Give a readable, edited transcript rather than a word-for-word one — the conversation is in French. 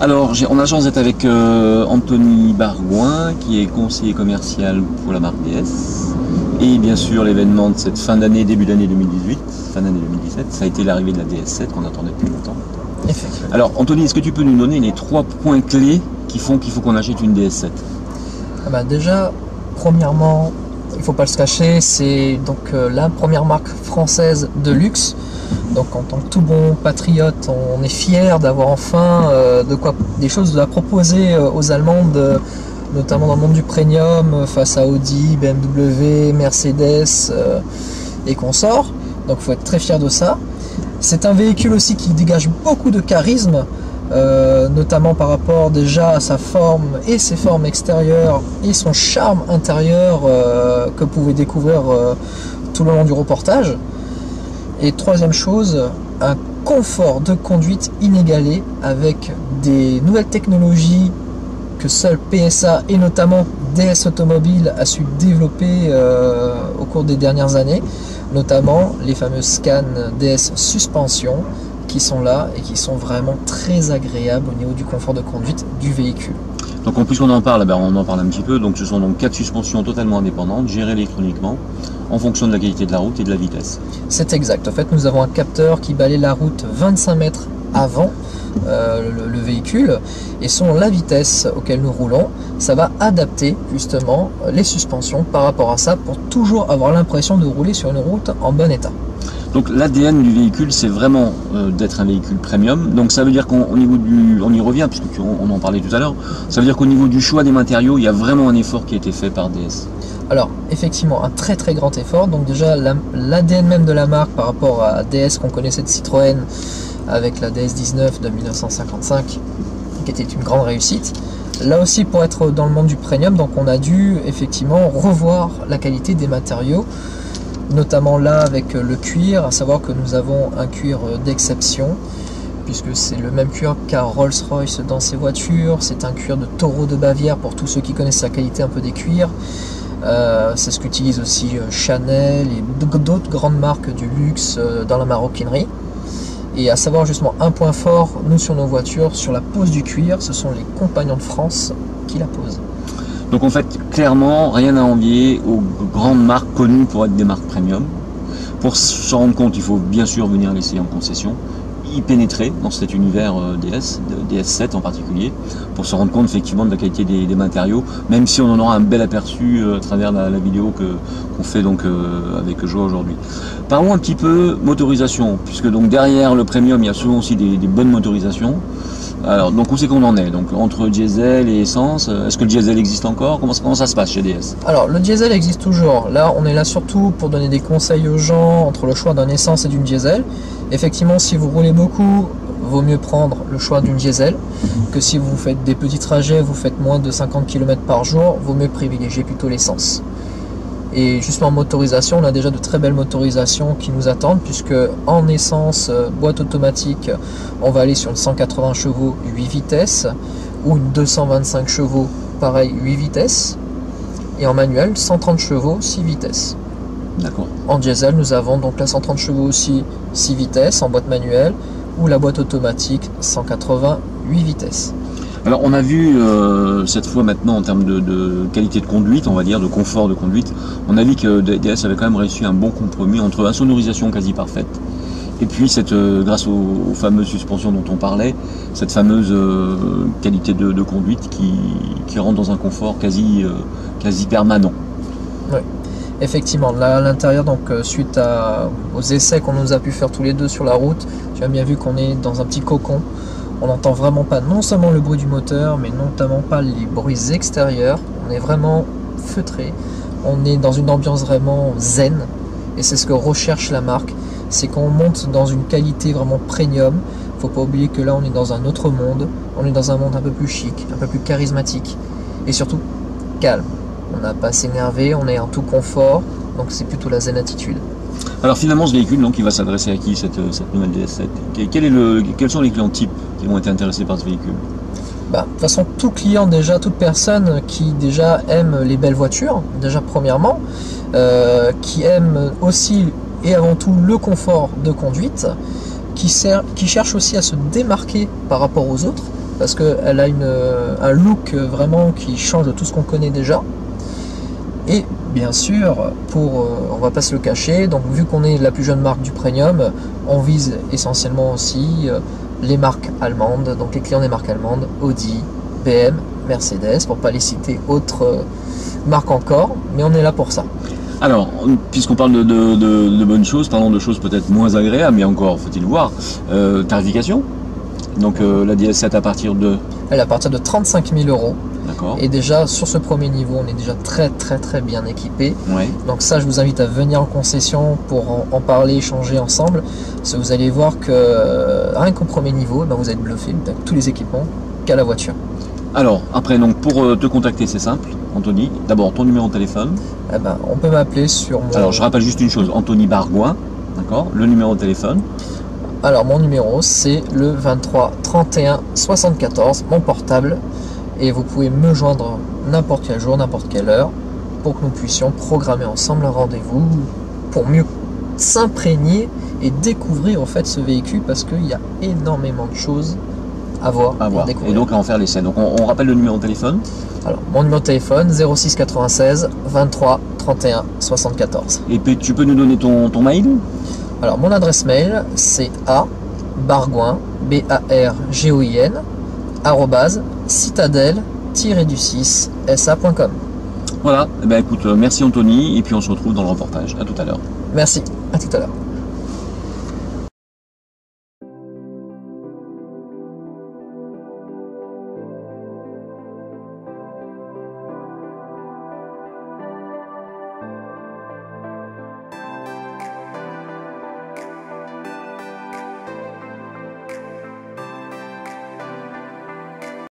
Alors, on a la chance d'être avec Anthony Bargouin, qui est conseiller commercial pour la marque DS. Et bien sûr, l'événement de cette fin d'année, début d'année 2018, fin d'année 2017, ça a été l'arrivée de la DS7 qu'on attendait depuis longtemps. Alors, Anthony, est-ce que tu peux nous donner les 3 points clés qui font qu'il faut qu'on achète une DS7? Déjà, premièrement, il ne faut pas se cacher, c'est donc la première marque française de luxe. Donc en tant que tout bon patriote, on est fier d'avoir enfin des choses à proposer aux Allemandes, notamment dans le monde du premium, face à Audi, BMW, Mercedes et consorts. Donc il faut être très fier de ça. C'est un véhicule aussi qui dégage beaucoup de charisme, notamment par rapport déjà à sa forme et ses formes extérieures et son charme intérieur que vous pouvez découvrir tout le long du reportage. Et troisième chose, un confort de conduite inégalé avec des nouvelles technologies que seul PSA et notamment DS Automobile a su développer au cours des dernières années, notamment les fameuses Scan DS Suspension qui sont là et qui sont vraiment très agréables au niveau du confort de conduite du véhicule. Donc en plus on en parle, on en parle un petit peu, donc ce sont donc 4 suspensions totalement indépendantes, gérées électroniquement, en fonction de la qualité de la route et de la vitesse. C'est exact, en fait nous avons un capteur qui balaye la route 25 mètres avant le véhicule, et selon la vitesse auquel nous roulons, ça va adapter justement les suspensions par rapport à ça pour toujours avoir l'impression de rouler sur une route en bon état. Donc l'ADN du véhicule, c'est vraiment d'être un véhicule premium. Donc ça veut dire qu'au niveau du... On y revient, puisqu'on en parlait tout à l'heure. Ça veut dire qu'au niveau du choix des matériaux, il y a vraiment un effort qui a été fait par DS. Alors effectivement, un très très grand effort. Donc déjà l'ADN même de la marque par rapport à DS qu'on connaissait de Citroën avec la DS19 de 1955, qui était une grande réussite. Là aussi, pour être dans le monde du premium, donc on a dû effectivement revoir la qualité des matériaux, notamment là avec le cuir, à savoir que nous avons un cuir d'exception, puisque c'est le même cuir qu'a Rolls-Royce dans ses voitures. C'est un cuir de taureau de Bavière pour tous ceux qui connaissent la qualité un peu des cuirs. C'est ce qu'utilisent aussi Chanel et d'autres grandes marques du luxe dans la maroquinerie. Et à savoir justement un point fort, nous sur nos voitures, sur la pose du cuir, ce sont les compagnons de France qui la posent. Donc en fait, clairement, rien à envier aux grandes marques connues pour être des marques premium. Pour s'en rendre compte, il faut bien sûr venir l'essayer en concession, y pénétrer dans cet univers DS7 en particulier, pour se rendre compte effectivement de la qualité des matériaux, même si on en aura un bel aperçu à travers la vidéo qu'on fait donc avec Joie aujourd'hui. Parlons un petit peu motorisation, puisque donc derrière le premium, il y a souvent aussi des bonnes motorisations. Alors, donc où c'est qu'on en est? Donc entre diesel et essence, est-ce que le diesel existe encore? Comment ça se passe chez DS? Alors le diesel existe toujours. Là, on est là surtout pour donner des conseils aux gens entre le choix d'un essence et d'une diesel. Effectivement, si vous roulez beaucoup, vaut mieux prendre le choix d'une diesel, que si vous faites des petits trajets, vous faites moins de 50 km par jour, vaut mieux privilégier plutôt l'essence. Et justement en motorisation, on a déjà de très belles motorisations qui nous attendent, puisque en essence, boîte automatique, on va aller sur une 180 chevaux 8 vitesses ou une 225 chevaux pareil 8 vitesses, et en manuel 130 chevaux 6 vitesses. D'accord. En diesel, nous avons donc la 130 chevaux aussi 6 vitesses en boîte manuelle, ou la boîte automatique 180 8 vitesses. Alors on a vu cette fois maintenant en termes de qualité de conduite, on va dire, de confort de conduite, on a vu que DS avait quand même réussi un bon compromis entre la sonorisation quasi parfaite et puis grâce aux fameuses suspensions dont on parlait, cette fameuse qualité de conduite qui rentre dans un confort quasi permanent. Oui. Effectivement, là à l'intérieur, donc suite aux essais qu'on nous a pu faire tous les deux sur la route, tu as bien vu qu'on est dans un petit cocon. On n'entend vraiment pas non seulement le bruit du moteur, mais notamment pas les bruits extérieurs. On est vraiment feutré. On est dans une ambiance vraiment zen. Et c'est ce que recherche la marque. C'est qu'on monte dans une qualité vraiment premium. Faut pas oublier que là, on est dans un autre monde. On est dans un monde un peu plus chic, un peu plus charismatique. Et surtout, calme. On n'a pas à s'énerver, on est en tout confort. Donc c'est plutôt la zen attitude. Alors finalement, ce véhicule, donc, il va s'adresser à qui, cette nouvelle DS7? Quels sont les clients types qui vont être intéressés par ce véhicule? De toute façon, tout client déjà, toute personne qui déjà aime les belles voitures, déjà premièrement, qui aime aussi et avant tout le confort de conduite, qui cherche aussi à se démarquer par rapport aux autres, parce qu'elle a un look vraiment qui change de tout ce qu'on connaît déjà. Et bien sûr, on va pas se le cacher, donc vu qu'on est la plus jeune marque du premium, on vise essentiellement aussi les marques allemandes, donc les clients des marques allemandes, Audi, BM, Mercedes, pour pas les citer autres marques encore, mais on est là pour ça. Alors, puisqu'on parle de bonnes choses, parlons de choses peut-être moins agréables, mais encore faut-il voir, tarification. Donc la DS7 à partir de... Elle est à partir de 35 000 €. D'accord. Et déjà sur ce premier niveau, on est déjà très bien équipé. Ouais. Donc ça, je vous invite à venir en concession pour en parler, échanger ensemble. Parce que vous allez voir que rien qu'au premier niveau, vous êtes bluffé avec tous les équipements qu'a la voiture. Alors, après, donc pour te contacter, c'est simple, Anthony. D'abord, ton numéro de téléphone. On peut m'appeler sur mon... Alors, je rappelle juste une chose, Anthony Bargoin, d'accord. Le numéro de téléphone. Alors, mon numéro, c'est le 23 31 74, mon portable. Et vous pouvez me joindre n'importe quel jour, n'importe quelle heure, pour que nous puissions programmer ensemble un rendez-vous pour mieux s'imprégner et découvrir en fait ce véhicule, parce qu'il y a énormément de choses à voir. Et donc à en faire l'essai. Donc on rappelle le numéro de téléphone. Alors mon numéro de téléphone 06 96 23 31 74. Et puis tu peux nous donner ton mail? Alors mon adresse mail c'est bargoin BARGOIN @citadel-du6 sa.com. Voilà, écoute, merci Anthony, et puis on se retrouve dans le reportage. À tout à l'heure. Merci, à tout à l'heure.